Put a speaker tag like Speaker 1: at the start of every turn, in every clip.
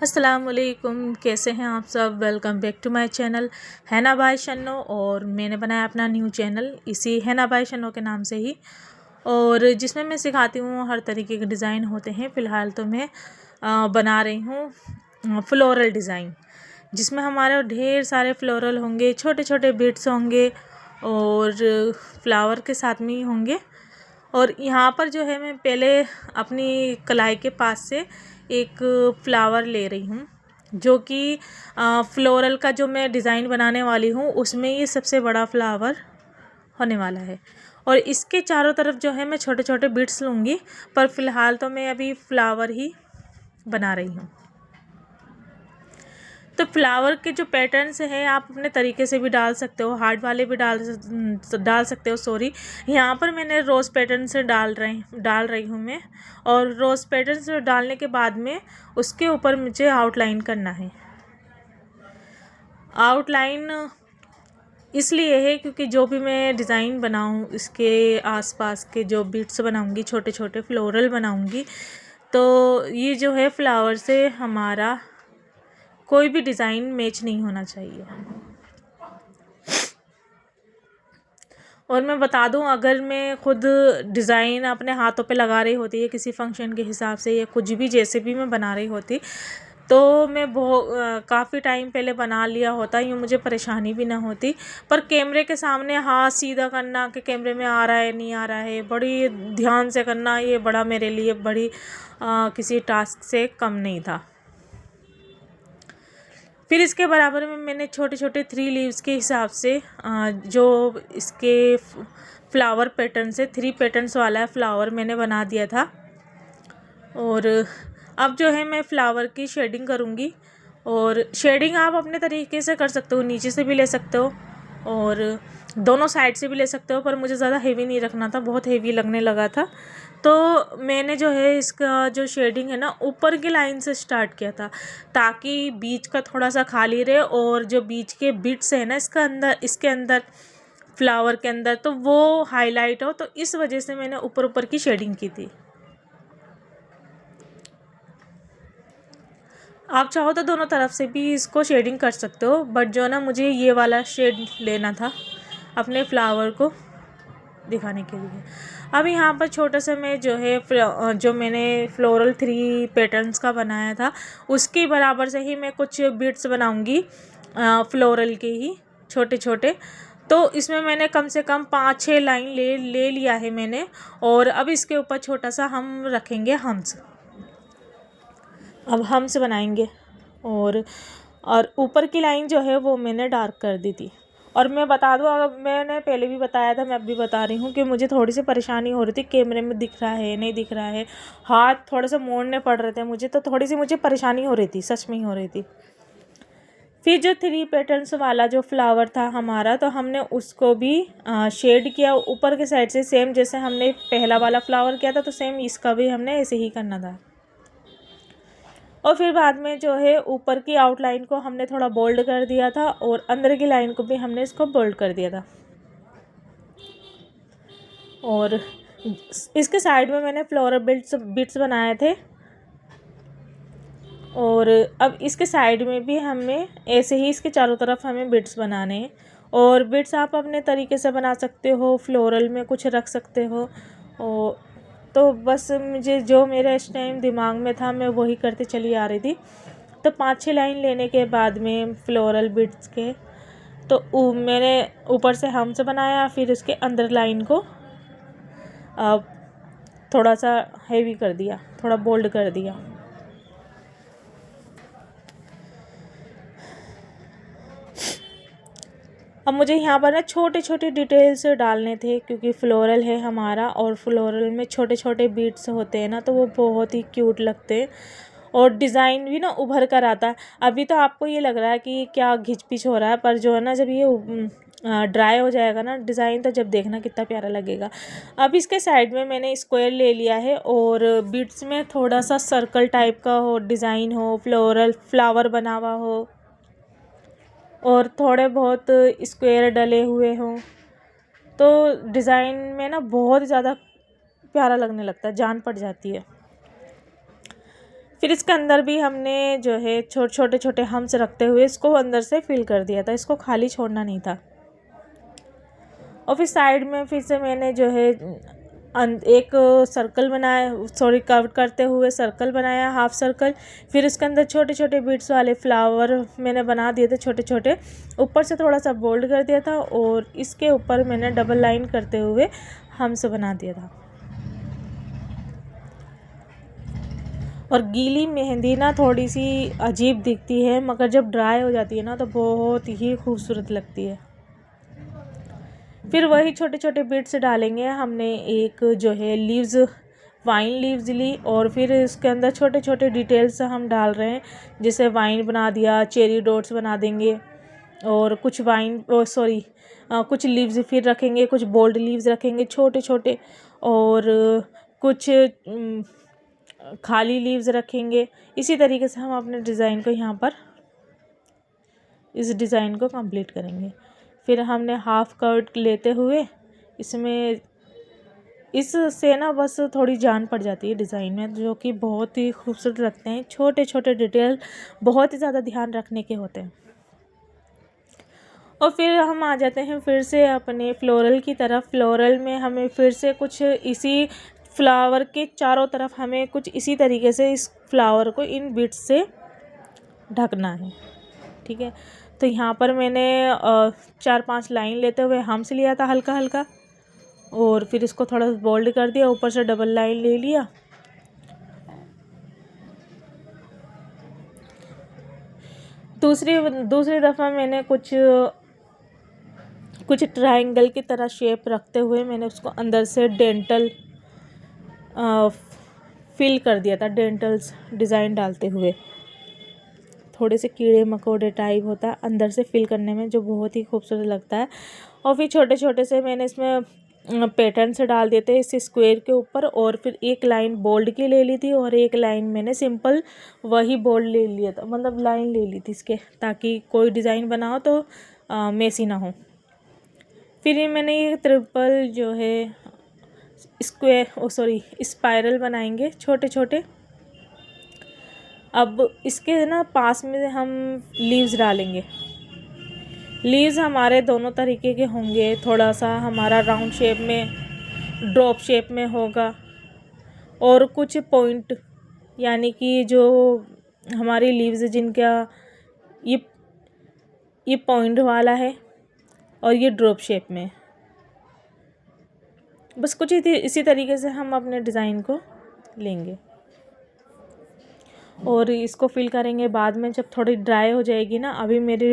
Speaker 1: अस्सलाम वालेकुम, कैसे हैं आप सब। Welcome back to my channel हैना बाय शन्नो। और मैंने बनाया अपना न्यू चैनल इसी हैना बाय शन्नो के नाम से ही, और जिसमें मैं सिखाती हूँ हर तरीके के डिज़ाइन होते हैं। फ़िलहाल तो मैं बना रही हूँ फ्लोरल डिज़ाइन, जिसमें हमारे ढेर सारे फ्लोरल होंगे, छोटे छोटे बिट्स होंगे और फ्लावर के साथ में ही होंगे। और यहाँ पर जो है मैं पहले अपनी कलाई के पास से एक फ्लावर ले रही हूँ, जो कि फ्लोरल का जो मैं डिज़ाइन बनाने वाली हूँ उसमें ये सबसे बड़ा फ्लावर होने वाला है। और इसके चारों तरफ जो है मैं छोटे छोटे बिट्स लूँगी, पर फ़िलहाल तो मैं अभी फ्लावर ही बना रही हूँ। तो फ्लावर के जो पैटर्न्स हैं आप अपने तरीके से भी डाल सकते हो, हार्ट वाले भी डाल सकते हो। सॉरी, यहाँ पर मैंने रोज़ पैटर्न से डाल रही हूँ मैं। और रोज़ पैटर्न से डालने के बाद में उसके ऊपर मुझे आउटलाइन करना है। आउटलाइन इसलिए है क्योंकि जो भी मैं डिज़ाइन बनाऊँ इसके आसपास के जो बिट्स बनाऊँगी, छोटे छोटे फ्लोरल बनाऊँगी, तो ये जो है फ्लावर से हमारा कोई भी डिज़ाइन मैच नहीं होना चाहिए। और मैं बता दूं, अगर मैं खुद डिज़ाइन अपने हाथों पे लगा रही होती है किसी फंक्शन के हिसाब से या कुछ भी जैसे भी मैं बना रही होती, तो मैं काफ़ी टाइम पहले बना लिया होता, यूँ मुझे परेशानी भी ना होती। पर कैमरे के सामने हाथ सीधा करना कि कैमरे में आ रहा है नहीं आ रहा है, बड़ी ध्यान से करना, ये बड़ा मेरे लिए बड़ी किसी टास्क से कम नहीं था। फिर इसके बराबर में मैंने छोटे छोटे 3 लीव्स के हिसाब से जो इसके फ्लावर पैटर्न से 3 पैटर्न्स वाला फ्लावर मैंने बना दिया था। और अब जो है मैं फ्लावर की शेडिंग करूँगी। और शेडिंग आप अपने तरीके से कर सकते हो, नीचे से भी ले सकते हो और दोनों साइड से भी ले सकते हो, पर मुझे ज़्यादा हेवी नहीं रखना था, बहुत हेवी लगने लगा था। तो मैंने जो है इसका जो शेडिंग है ना ऊपर की लाइन से स्टार्ट किया था, ताकि बीच का थोड़ा सा खाली रहे और जो बीच के बिट्स है ना इसके अंदर फ्लावर के अंदर, तो वो हाईलाइट हो। तो इस वजह से मैंने ऊपर ऊपर की शेडिंग की थी। आप चाहो तो दोनों तरफ से भी इसको शेडिंग कर सकते हो, बट जो ना मुझे ये वाला शेड लेना था अपने फ्लावर को दिखाने के लिए। अब यहाँ पर छोटा सा मैं जो है जो मैंने फ्लोरल 3 पैटर्न्स का बनाया था उसके बराबर से ही मैं कुछ बिट्स बनाऊंगी फ्लोरल के ही छोटे छोटे। तो इसमें मैंने कम से कम 5-6 लाइन ले लिया है मैंने। और अब इसके ऊपर छोटा सा हम रखेंगे हम्स। अब हम्स बनाएंगे और ऊपर की लाइन जो है वो मैंने डार्क कर दी थी। और मैं बता दूँ, अगर मैंने पहले भी बताया था, मैं अब भी बता रही हूँ कि मुझे थोड़ी सी परेशानी हो रही थी, कैमरे में दिख रहा है नहीं दिख रहा है, हाथ थोड़ा सा मोड़ने पड़ रहे थे मुझे, तो थोड़ी सी मुझे परेशानी हो रही थी, सच में ही हो रही थी। फिर जो 3 पैटर्न्स वाला जो फ्लावर था हमारा, तो हमने उसको भी शेड किया ऊपर के साइड से, सेम जैसे हमने पहला वाला फ्लावर किया था, तो सेम इसका भी हमने ऐसे ही करना था। और फिर बाद में जो है ऊपर की आउटलाइन को हमने थोड़ा बोल्ड कर दिया था और अंदर की लाइन को भी हमने इसको बोल्ड कर दिया था। और इसके साइड में मैंने फ्लोरल बिट्स बनाए थे। और अब इसके साइड में भी हमें ऐसे ही इसके चारों तरफ हमें बिट्स बनाने हैं। और बिट्स आप अपने तरीके से बना सकते हो, फ्लोरल में कुछ रख सकते हो। और तो बस मुझे जो मेरे इस टाइम दिमाग में था मैं वही करते चली आ रही थी। तो 5-6 लाइन लेने के बाद में फ्लोरल बिट्स के, तो मैंने ऊपर से हम्स बनाया, फिर उसके अंदर लाइन को थोड़ा सा हेवी कर दिया, थोड़ा बोल्ड कर दिया। अब मुझे यहाँ पर ना छोटे छोटे डिटेल्स डालने थे, क्योंकि फ्लोरल है हमारा और फ्लोरल में छोटे छोटे बीट्स होते हैं ना, तो वो बहुत ही क्यूट लगते हैं और डिज़ाइन भी ना उभर कर आता है। अभी तो आपको ये लग रहा है कि क्या घिच पिच हो रहा है, पर जो है ना जब ये ड्राई हो जाएगा ना डिज़ाइन, तो जब देखना कितना प्यारा लगेगा। अब इसके साइड में मैंने स्क्वायर ले लिया है और बीट्स में थोड़ा सा सर्कल टाइप का हो, डिज़ाइन हो, फ्लोरल फ्लावर बना हुआ हो और थोड़े बहुत स्क्वायर डले हुए हों, तो डिज़ाइन में ना बहुत ज़्यादा प्यारा लगने लगता है, जान पड़ जाती है। फिर इसके अंदर भी हमने जो है छोटे छोटे हम्स रखते हुए इसको अंदर से फिल कर दिया था, इसको खाली छोड़ना नहीं था। और फिर साइड में फिर से मैंने जो है एक सर्कल बनाया, कर्व करते हुए सर्कल बनाया, हाफ सर्कल। फिर इसके अंदर छोटे छोटे बीट्स वाले फ्लावर मैंने बना दिए थे छोटे छोटे, ऊपर से थोड़ा सा बोल्ड कर दिया था और इसके ऊपर मैंने डबल लाइन करते हुए हम्स बना दिया था। और गीली मेहंदी ना थोड़ी सी अजीब दिखती है, मगर जब ड्राई हो जाती है ना तो बहुत ही खूबसूरत लगती है। फिर वही छोटे छोटे बीट्स डालेंगे। हमने एक जो है लीव्स, वाइन लीव्स ली और फिर इसके अंदर छोटे छोटे डिटेल्स हम डाल रहे हैं, जैसे वाइन बना दिया, चेरी डॉट्स बना देंगे और कुछ कुछ लीव्स फिर रखेंगे, कुछ बोल्ड लीव्स रखेंगे छोटे छोटे, और कुछ खाली लीव्स रखेंगे। इसी तरीके से हम अपने डिज़ाइन को यहाँ पर इस डिज़ाइन को कंप्लीट करेंगे। फिर हमने हाफ कर्व लेते हुए इसमें इससे ना बस थोड़ी जान पड़ जाती है डिज़ाइन में, जो कि बहुत ही खूबसूरत लगते हैं। छोटे छोटे डिटेल बहुत ही ज़्यादा ध्यान रखने के होते हैं। और फिर हम आ जाते हैं फिर से अपने फ्लोरल की तरफ। फ्लोरल में हमें फिर से कुछ इसी फ्लावर के चारों तरफ हमें कुछ इसी तरीके से इस फ्लावर को इन बीट्स से ढकना है, ठीक है। तो यहाँ पर मैंने 4-5 लाइन लेते हुए हम्स लिया था हल्का हल्का, और फिर इसको थोड़ा बोल्ड कर दिया, ऊपर से डबल लाइन ले लिया। दूसरी दफ़ा मैंने कुछ ट्रायंगल की तरह शेप रखते हुए मैंने उसको अंदर से डेंटल फिल कर दिया था, डेंटल्स डिज़ाइन डालते हुए। थोड़े से कीड़े मकोड़े टाइप होता है अंदर से फिल करने में, जो बहुत ही खूबसूरत लगता है। और फिर छोटे छोटे से मैंने इसमें पैटर्न से डाल देते इस स्क्वायर के ऊपर, और फिर एक लाइन बोल्ड की ले ली थी और एक लाइन मैंने सिंपल वही बोल्ड ले लिया था, मतलब लाइन ले ली थी इसके, ताकि कोई डिज़ाइन बनाओ तो मेसी ना हो। फिर ये मैंने ये ट्रिपल जो है स्पाइरल बनाएंगे छोटे छोटे। अब इसके ना पास में हम लीव्स डालेंगे। लीव्स हमारे दोनों तरीके के होंगे, थोड़ा सा हमारा राउंड शेप में, ड्रॉप शेप में होगा, और कुछ पॉइंट, यानी कि जो हमारी लीव्स जिनका ये पॉइंट वाला है और ये ड्रॉप शेप में। बस कुछ इसी तरीके से हम अपने डिज़ाइन को लेंगे और इसको फिल करेंगे बाद में, जब थोड़ी ड्राई हो जाएगी ना। अभी मेरी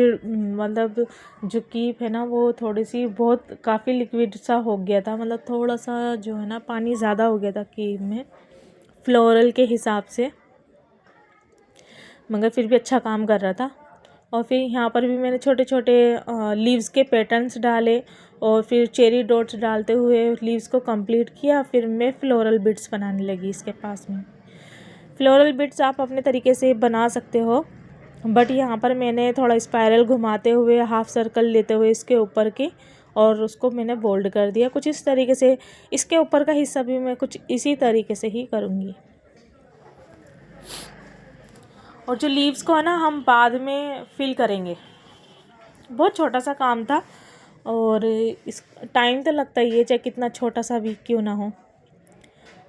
Speaker 1: मतलब जो कीप है ना वो थोड़ी सी काफ़ी लिक्विड सा हो गया था, मतलब थोड़ा सा जो है ना पानी ज़्यादा हो गया था कीप में फ्लोरल के हिसाब से, मगर फिर भी अच्छा काम कर रहा था। और फिर यहाँ पर भी मैंने छोटे छोटे लीव्स के पैटर्न्स डाले और फिर चेरी डॉट्स डालते हुए लीव्स को कंप्लीट किया। फिर मैं फ्लोरल बिट्स बनाने लगी इसके पास में। फ्लोरल बिट्स आप अपने तरीके से बना सकते हो, बट यहाँ पर मैंने थोड़ा स्पाइरल घुमाते हुए हाफ सर्कल लेते हुए इसके ऊपर की, और उसको मैंने बोल्ड कर दिया कुछ इस तरीके से। इसके ऊपर का हिस्सा भी मैं कुछ इसी तरीके से ही करूँगी। और जो लीव्स को है ना हम बाद में फिल करेंगे। बहुत छोटा सा काम था और इस टाइम तो लगता ही है, चाहे कितना छोटा सा भी क्यों ना हो।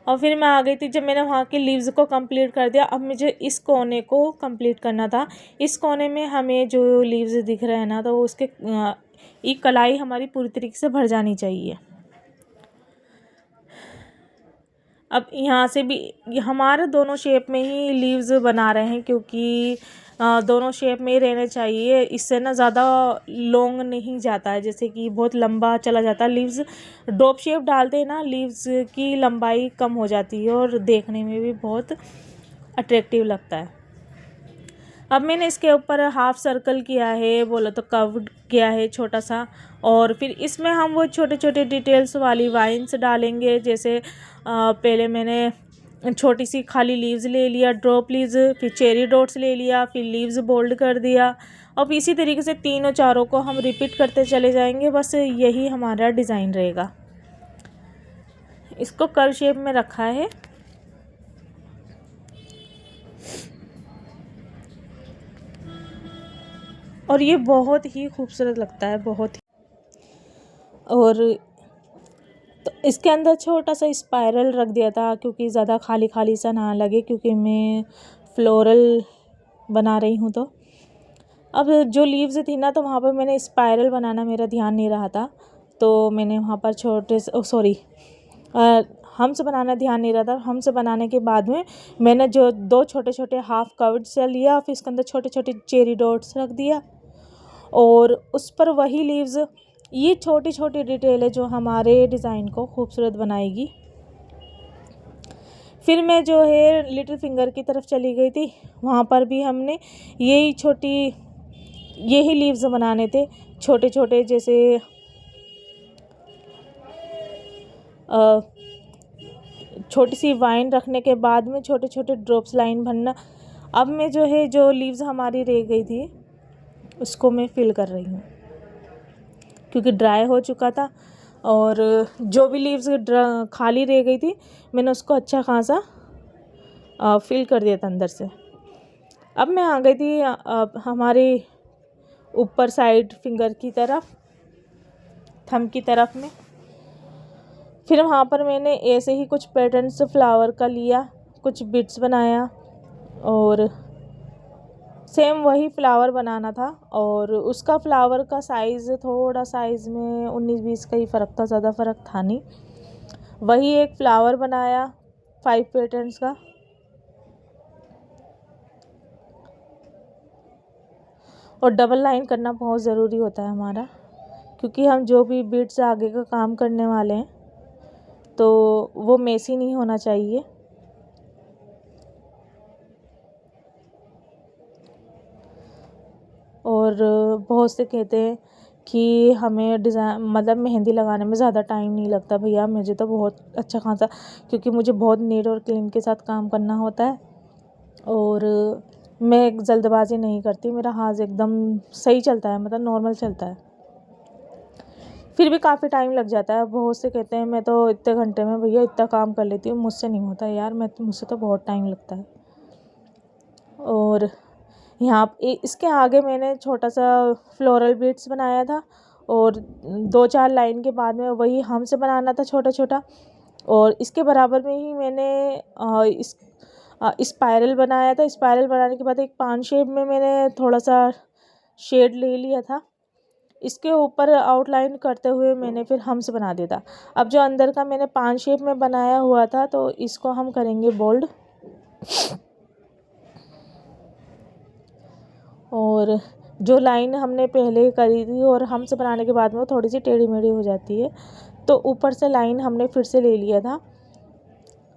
Speaker 1: और फिर मैं आ गई थी, जब मैंने वहाँ के लीव्स को कंप्लीट कर दिया, अब मुझे इस कोने को कंप्लीट करना था। इस कोने में हमें जो लीव्स दिख रहे हैं ना, तो उसके ये कलाई हमारी पूरी तरीके से भर जानी चाहिए। अब यहाँ से भी हमारे दोनों शेप में ही लीव्स बना रहे हैं, क्योंकि दोनों शेप में ही रहने चाहिए। इससे ना ज़्यादा लॉन्ग नहीं जाता है, जैसे कि बहुत लंबा चला जाता है। लीव्स ड्रॉप शेप डालते हैं ना, लीव्स की लंबाई कम हो जाती है और देखने में भी बहुत अट्रैक्टिव लगता है। अब मैंने इसके ऊपर हाफ सर्कल किया है, बोला तो कर्व्ड किया है छोटा सा, और फिर इसमें हम वो छोटे छोटे डिटेल्स वाली वाइन्स डालेंगे। जैसे पहले मैंने छोटी सी खाली लीव्स ले लिया, ड्रॉप लीव्स, फिर चेरी डॉट्स ले लिया, फिर लीव्स बोल्ड कर दिया। अब इसी तरीके से तीनों चारों को हम रिपीट करते चले जाएंगे। बस यही हमारा डिज़ाइन रहेगा। इसको कर्व शेप में रखा है। और ये बहुत ही खूबसूरत लगता है, बहुत ही। और तो इसके अंदर छोटा सा स्पाइरल रख दिया था क्योंकि ज़्यादा खाली खाली सा ना लगे, क्योंकि मैं फ्लोरल बना रही हूँ। तो अब जो लीव्स थी ना, तो वहाँ पर मैंने स्पाइरल बनाना मेरा ध्यान नहीं रहा था, तो मैंने वहाँ पर छोटे से हम्स बनाना ध्यान नहीं रहा था। हम्स बनाने के बाद में मैंने जो 2 छोटे छोटे हाफ कवर्ड से लिया, फिर इसके अंदर छोटे छोटे चेरी डॉट्स रख दिया और उस पर वही लीव्स। ये छोटी छोटी डिटेल है जो हमारे डिज़ाइन को खूबसूरत बनाएगी। फिर मैं जो है लिटिल फिंगर की तरफ चली गई थी, वहाँ पर भी हमने यही लीव्स बनाने थे, छोटे छोटे, जैसे छोटी सी वाइन रखने के बाद में छोटे छोटे ड्रॉप्स लाइन भरना। अब मैं जो है जो लीव्स हमारी रह गई थी उसको मैं फिल कर रही हूँ, क्योंकि ड्राई हो चुका था और जो भी लीव्स खाली रह गई थी मैंने उसको अच्छा खासा फिल कर दिया था अंदर से। अब मैं आ गई थी हमारी ऊपर साइड फिंगर की तरफ, थंब की तरफ में। फिर वहाँ पर मैंने ऐसे ही कुछ पैटर्न्स फ्लावर का लिया, कुछ बिट्स बनाया और सेम वही फ्लावर बनाना था। और उसका फ्लावर का साइज़ थोड़ा साइज़ में 19-20 का ही फ़र्क था, ज़्यादा फ़र्क था नहीं। वही एक फ्लावर बनाया 5 पैटर्न्स का। और डबल लाइन करना बहुत ज़रूरी होता है हमारा, क्योंकि हम जो भी बीट्स आगे का काम करने वाले हैं तो वो मेसी नहीं होना चाहिए। और बहुत से कहते हैं कि हमें डिज़ाइन मतलब मेहंदी लगाने में ज़्यादा टाइम नहीं लगता। भैया मुझे तो बहुत अच्छा खासा, क्योंकि मुझे बहुत नीट और क्लीन के साथ काम करना होता है और मैं जल्दबाजी नहीं करती। मेरा हाथ एकदम सही चलता है, मतलब नॉर्मल चलता है। फिर भी काफ़ी टाइम लग जाता है। बहुत से कहते हैं मैं तो इतने घंटे में भैया इतना काम कर लेती हूँ, मुझसे नहीं होता यार, मुझसे तो बहुत टाइम लगता है। और यहाँ इसके आगे मैंने छोटा सा फ्लोरल बीट्स बनाया था और 2-4 लाइन के बाद में वही हमसे बनाना था छोटा छोटा। और इसके बराबर में ही मैंने स्पाइरल बनाया था। स्पाइरल बनाने के बाद एक पान शेप में मैंने थोड़ा सा शेड ले लिया था। इसके ऊपर आउटलाइन करते हुए मैंने फिर हम्स बना दिया था। अब जो अंदर का मैंने पान शेप में बनाया हुआ था तो इसको हम करेंगे बोल्ड। और जो लाइन हमने पहले करी थी और हम्स बनाने के बाद में वो थोड़ी सी टेढ़ी मेढ़ी हो जाती है, तो ऊपर से लाइन हमने फिर से ले लिया था।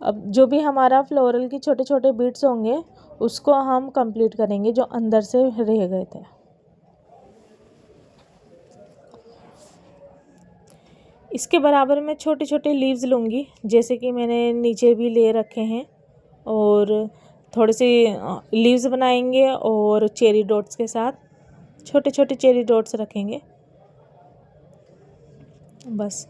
Speaker 1: अब जो भी हमारा फ्लोरल की छोटे छोटे बीट्स होंगे उसको हम कंप्लीट करेंगे जो अंदर से रह गए थे। इसके बराबर में छोटे छोटे लीव्स लूँगी, जैसे कि मैंने नीचे भी ले रखे हैं। और थोड़े से लीव्स बनाएंगे और चेरी डॉट्स के साथ छोटे छोटे चेरी डॉट्स रखेंगे बस।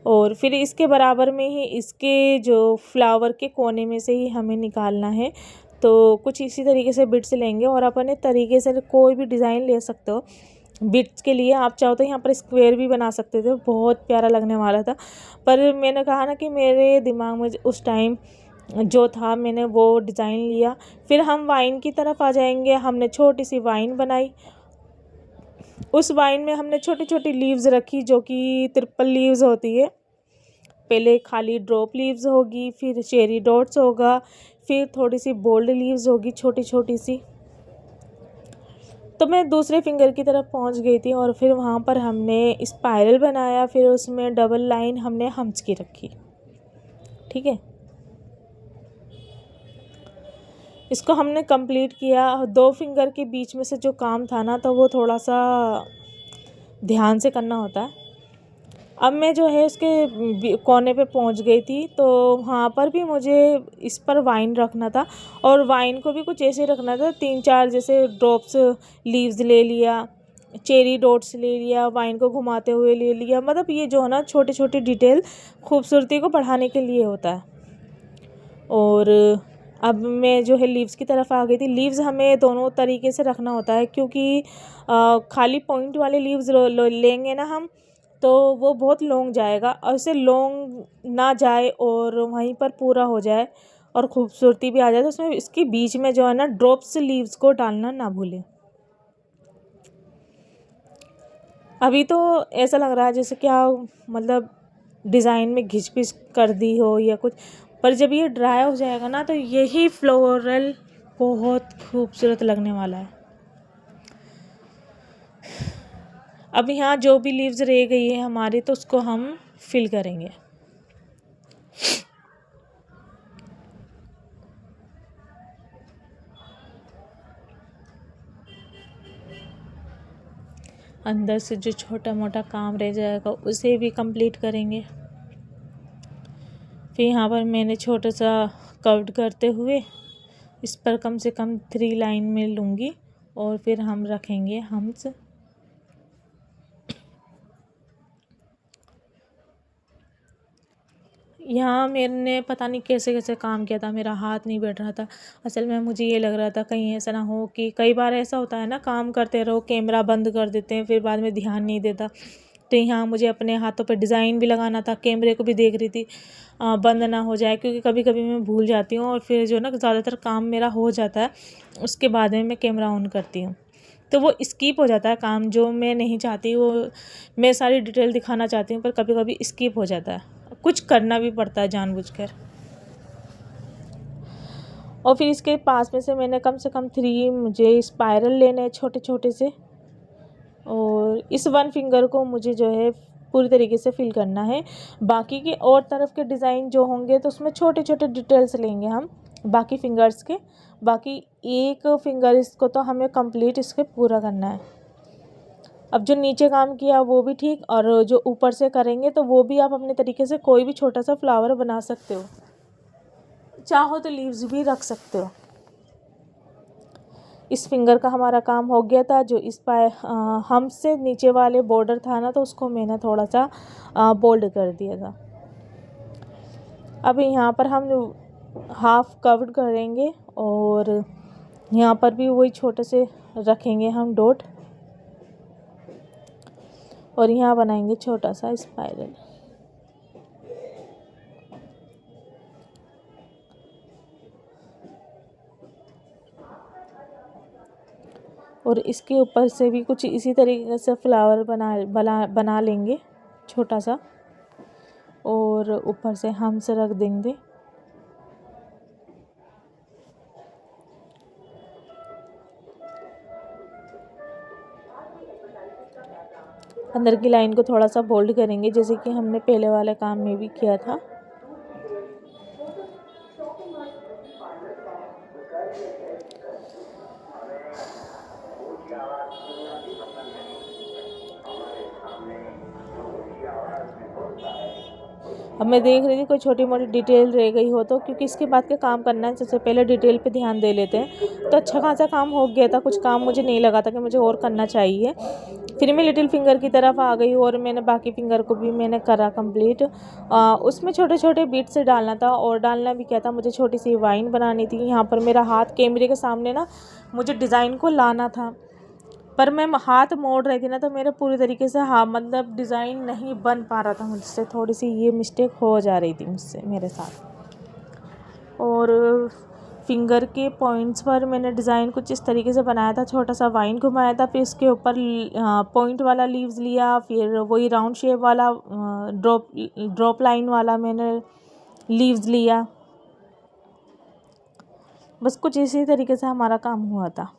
Speaker 1: और फिर इसके बराबर में ही इसके जो फ्लावर के कोने में से ही हमें निकालना है। तो कुछ इसी तरीके से बिट्स लेंगे और अपने तरीके से कोई भी डिज़ाइन ले सकते हो। बिट्स के लिए आप चाहो तो यहाँ पर स्क्वायर भी बना सकते थे, बहुत प्यारा लगने वाला था। पर मैंने कहा ना कि मेरे दिमाग में उस टाइम जो था मैंने वो डिज़ाइन लिया। फिर हम वाइन की तरफ आ जाएंगे। हमने छोटी सी वाइन बनाई, उस वाइन में हमने छोटी छोटी लीव्स रखी जो कि ट्रिपल लीव्स होती है। पहले खाली ड्रॉप लीव्स होगी, फिर चेरी डॉट्स होगा, फिर थोड़ी सी बोल्ड लीव्स होगी छोटी छोटी सी। तो मैं दूसरे फिंगर की तरफ पहुंच गई थी और फिर वहाँ पर हमने स्पाइरल बनाया, फिर उसमें डबल लाइन हमने हम्स की रखी। ठीक है, इसको हमने कंप्लीट किया। 2 फिंगर के बीच में से जो काम था ना, तो वो थोड़ा सा ध्यान से करना होता है। अब मैं जो है इसके कोने पे पहुंच गई थी, तो वहाँ पर भी मुझे इस पर वाइन रखना था और वाइन को भी कुछ ऐसे रखना था। 3-4 जैसे ड्रॉप्स लीव्स ले लिया, चेरी डॉट्स ले लिया, वाइन को घुमाते हुए ले लिया। मतलब ये जो है ना छोटी छोटी डिटेल खूबसूरती को बढ़ाने के लिए होता है। और अब मैं जो है लीव्स की तरफ आ गई थी। लीव्स हमें दोनों तरीके से रखना होता है, क्योंकि खाली पॉइंट वाले लीव्स लेंगे ना हम, तो वो बहुत लॉन्ग जाएगा, और उसे लॉन्ग ना जाए और वहीं पर पूरा हो जाए और खूबसूरती भी आ जाए, तो उसमें इसके बीच में जो है ना ड्रॉप्स लीव्स को डालना ना भूलें। अभी तो ऐसा लग रहा है जैसे क्या मतलब डिज़ाइन में घिच पिच कर दी हो या कुछ, पर जब ये ड्राई हो जाएगा ना तो यही फ्लोरल बहुत खूबसूरत लगने वाला है। अब यहाँ जो भी लीव्स रह गई है हमारी, तो उसको हम फिल करेंगे। अंदर से जो छोटा मोटा काम रह जाएगा उसे भी कंप्लीट करेंगे। फिर यहाँ पर मैंने छोटा सा कर्व करते हुए इस पर कम से कम 3 लाइन में लूँगी, और फिर हम रखेंगे हम्स। यहाँ मैंने पता नहीं कैसे कैसे काम किया था, मेरा हाथ नहीं बैठ रहा था। असल में मुझे ये लग रहा था कहीं ऐसा ना हो कि कई बार ऐसा होता है ना, काम करते रहो कैमरा बंद कर देते हैं, फिर बाद में ध्यान नहीं देता। तो यहाँ मुझे अपने हाथों पे डिज़ाइन भी लगाना था, कैमरे को भी देख रही थी बंद ना हो जाए, क्योंकि कभी कभी मैं भूल जाती हूँ और फिर जो ना ज़्यादातर काम मेरा हो जाता है, उसके बाद में मैं कैमरा ऑन करती हूँ, तो वो स्किप हो जाता है काम जो मैं नहीं चाहती। वो मैं सारी डिटेल दिखाना चाहती हूँ, पर कभी कभी स्किप हो जाता है, कुछ करना भी पड़ता है जानबूझकर। और फिर इसके पास में से मैंने कम से कम 3 मुझे स्पाइरल लेने हैं छोटे छोटे से, और इस 1 फिंगर को मुझे जो है पूरी तरीके से फिल करना है। बाकी के और तरफ के डिज़ाइन जो होंगे तो उसमें छोटे छोटे डिटेल्स लेंगे हम बाकी फिंगर्स के। बाकी एक फिंगर इसको तो हमें कंप्लीट इसके पूरा करना है। अब जो नीचे काम किया वो भी ठीक, और जो ऊपर से करेंगे तो वो भी आप अपने तरीके से कोई भी छोटा सा फ्लावर बना सकते हो, चाहो तो लीव्स भी रख सकते हो। इस फिंगर का हमारा काम हो गया था। जो इस पाए हम से नीचे वाले बॉर्डर था ना, तो उसको मैंने थोड़ा सा बोल्ड कर दिया था। अब यहाँ पर हम हाफ कवर्ड करेंगे, और यहाँ पर भी वही छोटे से रखेंगे हम डॉट, और यहाँ बनाएंगे छोटा सा स्पाइरल। और इसके ऊपर से भी कुछ इसी तरीके से फ्लावर बना लेंगे छोटा सा, और ऊपर से हम से रख देंगे। अंदर की लाइन को थोड़ा सा बोल्ड करेंगे, जैसे कि हमने पहले वाले काम में भी किया था। अब मैं देख रही थी कोई छोटी मोटी डिटेल रह गई हो तो, क्योंकि इसके बाद के काम करना है, सबसे पहले डिटेल पे ध्यान दे लेते हैं। तो अच्छा खासा काम हो गया था, कुछ काम मुझे नहीं लगा था कि मुझे और करना चाहिए। फिर मैं लिटिल फिंगर की तरफ आ गई, और मैंने बाकी फिंगर को भी मैंने करा कंप्लीट। उसमें छोटे छोटे बीट्स डालना था, और डालना भी क्या था, मुझे छोटी सी वाइन बनानी थी। यहाँ पर मेरा हाथ कैमरे के सामने ना, मुझे डिज़ाइन को लाना था, पर मैं हाथ मोड़ रही थी ना, तो मेरे पूरी तरीके से मतलब डिज़ाइन नहीं बन पा रहा था मुझसे, थोड़ी सी ये मिस्टेक हो जा रही थी मुझसे मेरे साथ। और फिंगर के पॉइंट्स पर मैंने डिज़ाइन कुछ इस तरीके से बनाया था, छोटा सा वाइन घुमाया था, फिर इसके ऊपर पॉइंट वाला लीव्स लिया, फिर वही राउंड शेप वाला ड्रॉप लाइन वाला मैंने लीव्स लिया। बस कुछ इसी तरीके से हमारा काम हुआ था।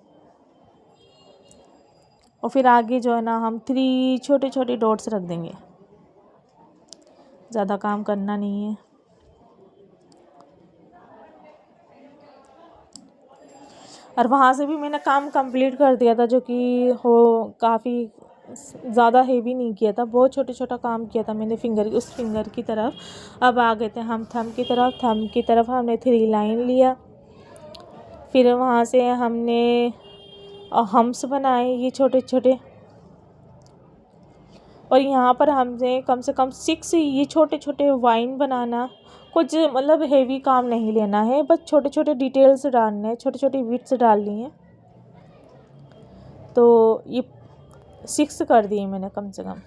Speaker 1: और फिर आगे जो है ना, हम 3 छोटे छोटे डॉट्स रख देंगे, ज़्यादा काम करना नहीं है। और वहाँ से भी मैंने काम कंप्लीट कर दिया था, जो कि हो काफ़ी ज़्यादा हेवी नहीं किया था, बहुत छोटा छोटा काम किया था मैंने उस फिंगर की तरफ। अब आ गए थे हम थंब की तरफ। थंब की तरफ हमने 3 लाइन लिया, फिर वहाँ से हमने हम्स बनाए ये छोटे छोटे, और यहाँ पर हमने कम से कम 6 ये छोटे छोटे वाइन बनाना। कुछ मतलब हेवी काम नहीं लेना है, बस छोटे छोटे डिटेल्स डालने हैं, छोटी छोटी बिट्स डालनी है। तो ये 6 कर दिए मैंने कम से कम।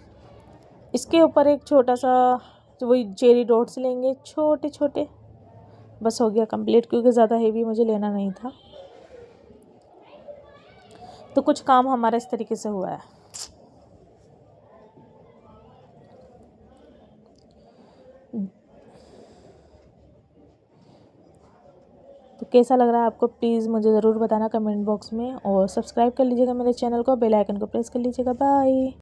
Speaker 1: इसके ऊपर एक छोटा सा वही चेरी डॉट्स लेंगे छोटे छोटे, बस हो गया कंप्लीट, क्योंकि ज़्यादा हेवी मुझे लेना नहीं था। तो कुछ काम हमारा इस तरीके से हुआ है। तो कैसा लग रहा है आपको, प्लीज़ मुझे ज़रूर बताना कमेंट बॉक्स में, और सब्सक्राइब कर लीजिएगा मेरे चैनल को, बेल आइकन को प्रेस कर लीजिएगा। बाय।